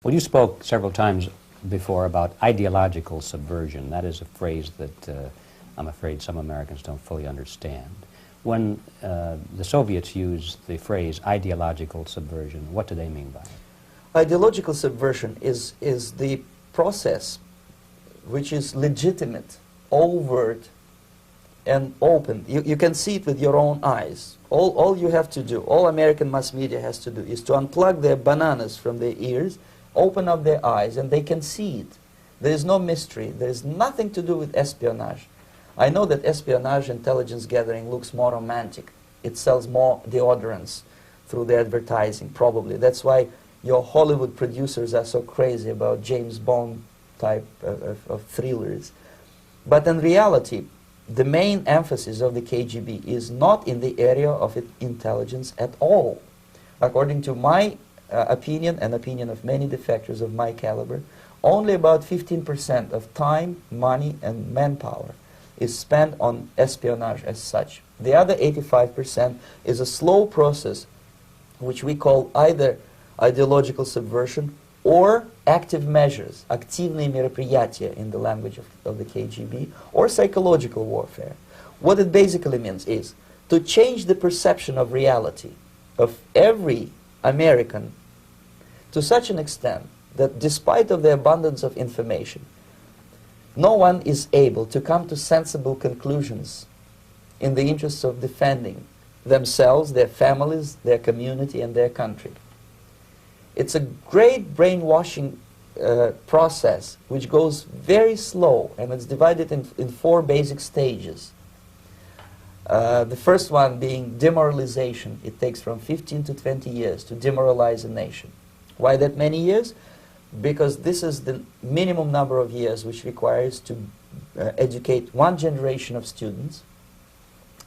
Well, you spoke several times before about ideological subversion. That is a phrase that I'm afraid some Americans don't fully understand. When the Soviets used the phrase ideological subversion, what do they mean by it? Ideological subversion is the process which is legitimate, overt, and open. You can see it with your own eyes. All you have to do, all American mass media has to do, is to unplug their bananas from their ears, open up their eyes, and they can see it. There is no mystery. There is nothing to do with espionage. I know that espionage intelligence gathering looks more romantic. It sells more deodorants through the advertising, probably. That's why your Hollywood producers are so crazy about James Bond type of thrillers. But in reality, the main emphasis of the KGB is not in the area of intelligence at all. According to my opinion and opinion of many defectors of my caliber, only about 15% of time, money, and manpower is spent on espionage as such. The other 85% is a slow process which we call either ideological subversion or active measures, активные мероприятия in the language of the KGB, or psychological warfare. What it basically means is to change the perception of reality of every American to such an extent that despite of the abundance of information, no one is able to come to sensible conclusions in the interests of defending themselves, their families, their community, and their country. It's a great brainwashing process which goes very slow, and it's divided in four basic stages. The first one being demoralization. It takes from 15 to 20 years to demoralize a nation. Why that many years? Because this is the minimum number of years which requires to educate one generation of students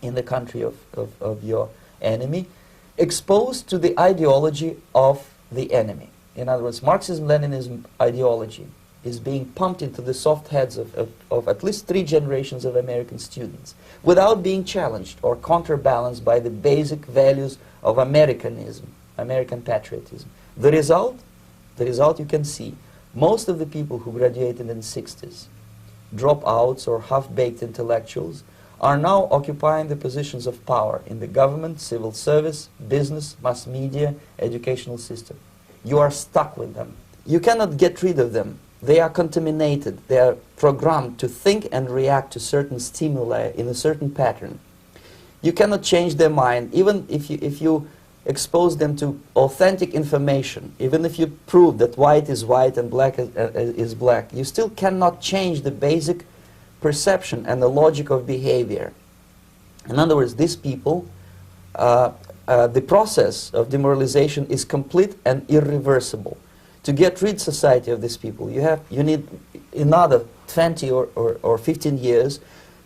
in the country of your enemy, exposed to the ideology of the enemy. In other words, Marxism-Leninism ideology is being pumped into the soft heads of at least 3 generations of American students without being challenged or counterbalanced by the basic values of Americanism, American patriotism. The result you can see. Most of the people who graduated in the 60s, dropouts or half-baked intellectuals, are now occupying the positions of power in the government, civil service, business, mass media, educational system. You are stuck with them. You cannot get rid of them. They are contaminated. They are programmed to think and react to certain stimuli in a certain pattern. You cannot change their mind, even if you expose them to authentic information, even if you prove that white is white and black is black, you still cannot change the basic perception and the logic of behavior. In other words, these people, the process of demoralization is complete and irreversible. To get rid of society of these people, you need another 20 or 15 years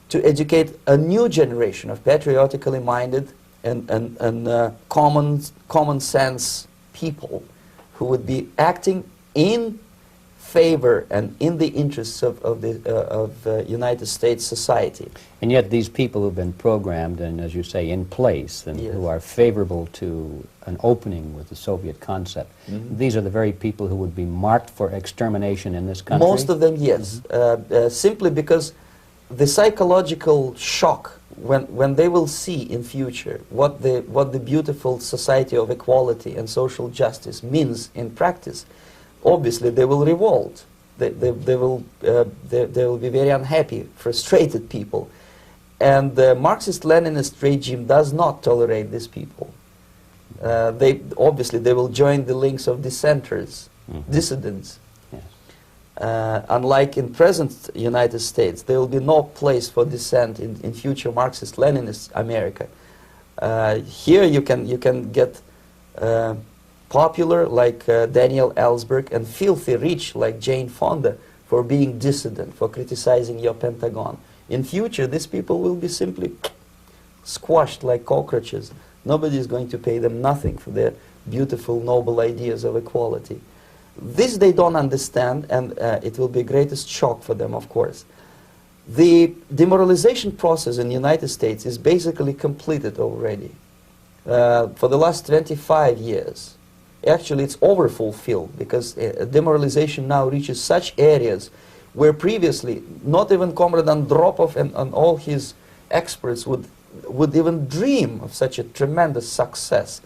to educate a new generation of patriotically minded and common sense people who would be acting in favor and in the interests of United States society. And yet these people who've been programmed and, as you say, in place, and yes, who are favorable to an opening with the Soviet concept, these are the very people who would be marked for extermination in this country? Most of them, yes. Simply because the psychological shock when they will see in future what the beautiful society of equality and social justice means in practice, obviously they will revolt. They will be very unhappy, frustrated people. And the Marxist-Leninist regime does not tolerate these people. Obviously they will join the links of dissenters, dissidents. Unlike in present United States, there will be no place for dissent in future Marxist-Leninist America. Here you can get popular like Daniel Ellsberg and filthy rich like Jane Fonda for being dissident, for criticizing your Pentagon. In future, these people will be simply squashed like cockroaches. Nobody is going to pay them nothing for their beautiful, noble ideas of equality. This they don't understand, and it will be greatest shock for them, of course. The demoralization process in the United States is basically completed already. For the last 25 years, actually it's overfulfilled, because demoralization now reaches such areas where previously not even Comrade Andropov and all his experts would even dream of such a tremendous success.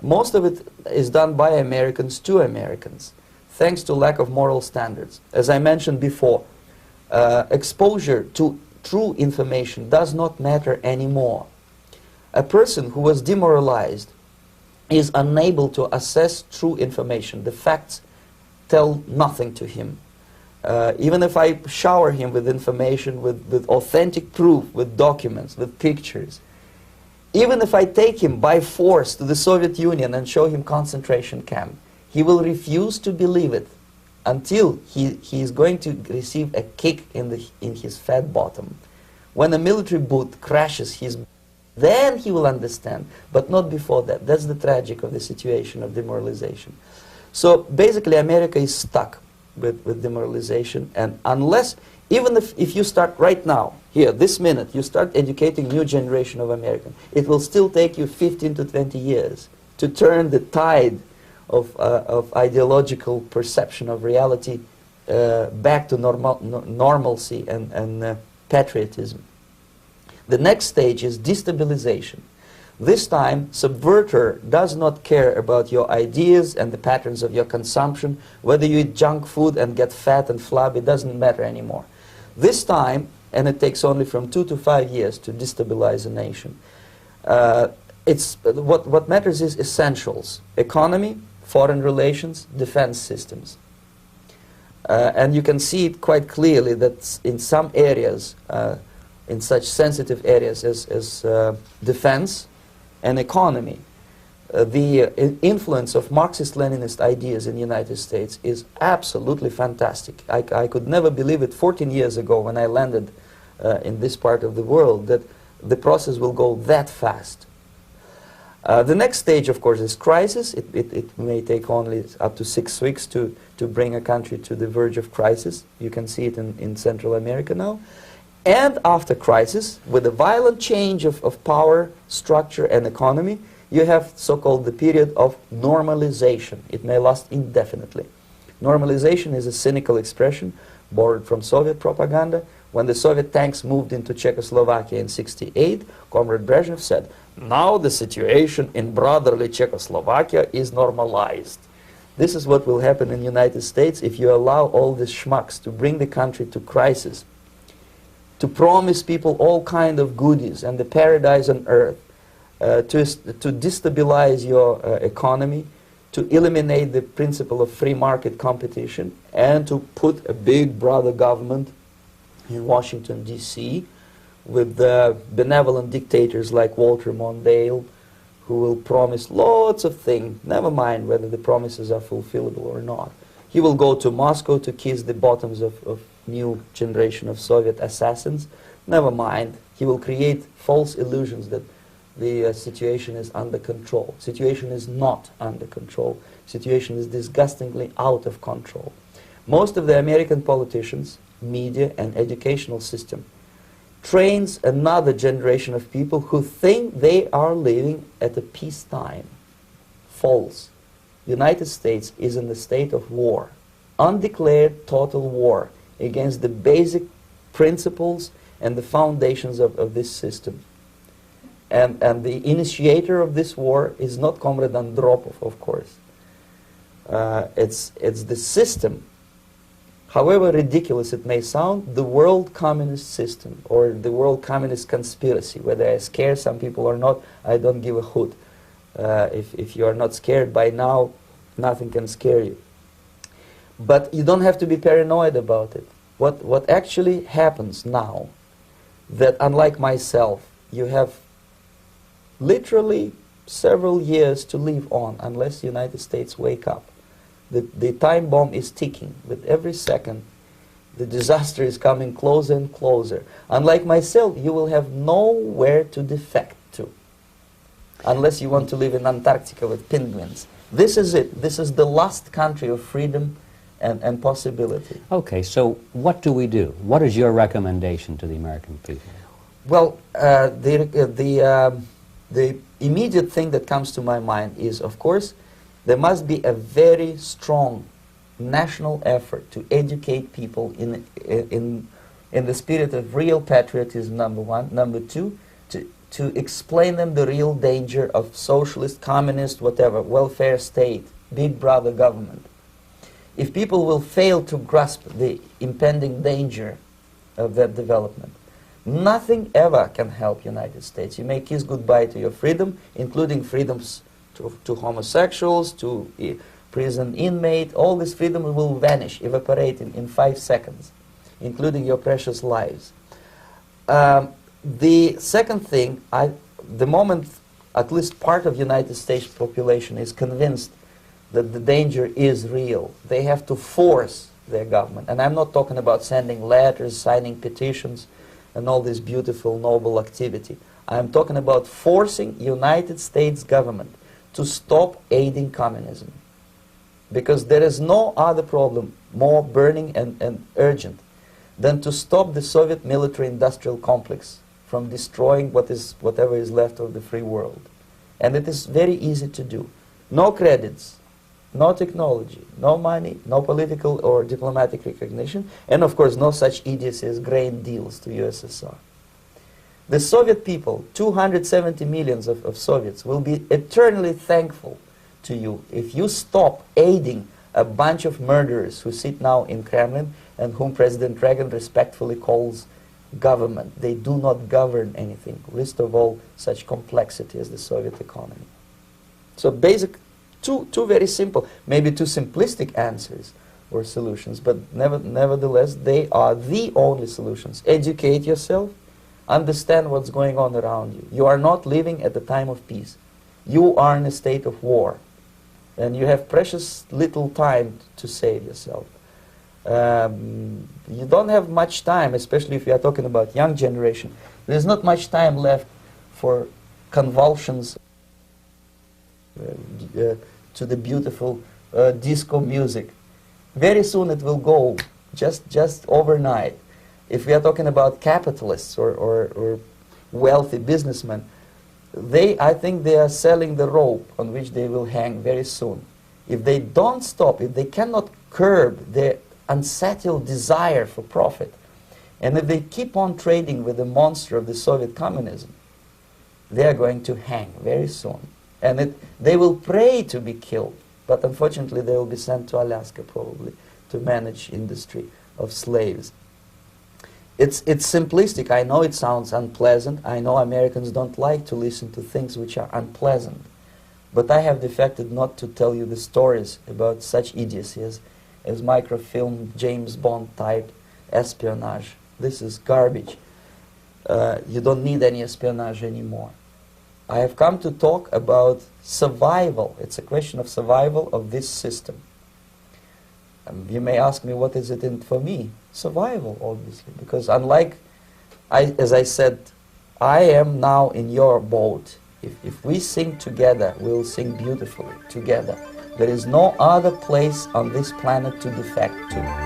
Most of it is done by Americans to Americans, thanks to lack of moral standards. As I mentioned before, exposure to true information does not matter anymore. A person who was demoralized is unable to assess true information. The facts tell nothing to him. Even if I shower him with information, with authentic proof, with documents, with pictures, even if I take him by force to the Soviet Union and show him concentration camp, he will refuse to believe it until he is going to receive a kick in his fat bottom. When a military boot crashes then he will understand, but not before that. That's the tragic of the situation of demoralization. So basically America is stuck with demoralization, and unless, even if you start right now, here, this minute, you start educating new generation of Americans, it will still take you 15 to 20 years to turn the tide of ideological perception of reality back to normalcy and patriotism. The next stage is destabilization. This time, subverter does not care about your ideas and the patterns of your consumption. Whether you eat junk food and get fat and flabby, it doesn't matter anymore. This time, and it takes only from 2 to 5 years to destabilize a nation, what matters is essentials: economy, foreign relations, defense systems. And you can see it quite clearly that in some areas, in such sensitive areas as defense and economy, the influence of Marxist-Leninist ideas in the United States is absolutely fantastic. I could never believe it 14 years ago when I landed in this part of the world, that the process will go that fast. The next stage, of course, is crisis. It may take only up to 6 weeks to bring a country to the verge of crisis. You can see it in Central America now. And after crisis, with a violent change of power, structure, and economy, you have so-called the period of normalization. It may last indefinitely. Normalization is a cynical expression borrowed from Soviet propaganda. When the Soviet tanks moved into Czechoslovakia in '68, Comrade Brezhnev said, "Now the situation in brotherly Czechoslovakia is normalized." This is what will happen in the United States if you allow all these schmucks to bring the country to crisis, to promise people all kind of goodies and the paradise on earth, to destabilize your economy, to eliminate the principle of free market competition, and to put a big brother government in Washington, D.C., with benevolent dictators like Walter Mondale, who will promise lots of things, never mind whether the promises are fulfillable or not. He will go to Moscow to kiss the bottoms of new generation of Soviet assassins. Never mind. He will create false illusions that the situation is under control. Situation is not under control. Situation is disgustingly out of control. Most of the American politicians, media, and educational system trains another generation of people who think they are living at a peacetime. False. The United States is in the state of war, undeclared total war against the basic principles and the foundations of this system. And the initiator of this war is not Comrade Andropov, of course. It's the system. However ridiculous it may sound, the world communist system or the world communist conspiracy, whether I scare some people or not, I don't give a hoot. If you are not scared by now, nothing can scare you. But you don't have to be paranoid about it. What actually happens now, that unlike myself, you have literally several years to live on unless the United States wake up. The time bomb is ticking. With every second, the disaster is coming closer and closer. Unlike myself, you will have nowhere to defect to, unless you want to live in Antarctica with penguins. This is it. This is the last country of freedom and possibility. Okay, so what do we do? What is your recommendation to the American people? Well, the immediate thing that comes to my mind is, of course, There must be a very strong national effort to educate people in the spirit of real patriotism, number one. Number two, to explain them the real danger of socialist, communist, whatever, welfare state, big brother government. If people will fail to grasp the impending danger of that development, nothing ever can help United States. You may kiss goodbye to your freedom, including freedoms to homosexuals, to prison inmate. All this freedom will vanish, evaporate in 5 seconds, including your precious lives. The second thing, the moment at least part of United States population is convinced that the danger is real, they have to force their government. And I'm not talking about sending letters, signing petitions, and all this beautiful, noble activity. I'm talking about forcing United States government to stop aiding communism. Because there is no other problem more burning and urgent than to stop the Soviet military-industrial complex from destroying whatever is left of the free world. And it is very easy to do. No credits, no technology, no money, no political or diplomatic recognition, and of course no such idiocy as grain deals to USSR. The Soviet people, 270 millions of Soviets, will be eternally thankful to you if you stop aiding a bunch of murderers who sit now in Kremlin and whom President Reagan respectfully calls government. They do not govern anything, least of all such complexity as the Soviet economy. So basic, two very simple, maybe too simplistic answers or solutions, but nevertheless they are the only solutions. Educate yourself, understand what's going on around you. You are not living at the time of peace. You are in a state of war, and you have precious little time to save yourself. You don't have much time, especially if you are talking about young generation. There's not much time left for convulsions to the beautiful disco music. Very soon it will go, just overnight. If we are talking about capitalists or wealthy businessmen, I think they are selling the rope on which they will hang very soon. If they don't stop, if they cannot curb their unsettled desire for profit, and if they keep on trading with the monster of the Soviet communism, they are going to hang very soon. And they will pray to be killed, but unfortunately they will be sent to Alaska probably to manage industry of slaves. It's simplistic. I know it sounds unpleasant. I know Americans don't like to listen to things which are unpleasant. But I have defected not to tell you the stories about such idiocy as microfilm, James Bond type espionage. This is garbage. You don't need any espionage anymore. I have come to talk about survival. It's a question of survival of this system. You may ask me, what is it in for me? Survival, obviously, because unlike, as I said, I am now in your boat. If we sing together, we'll sing beautifully together. There is no other place on this planet to defect to.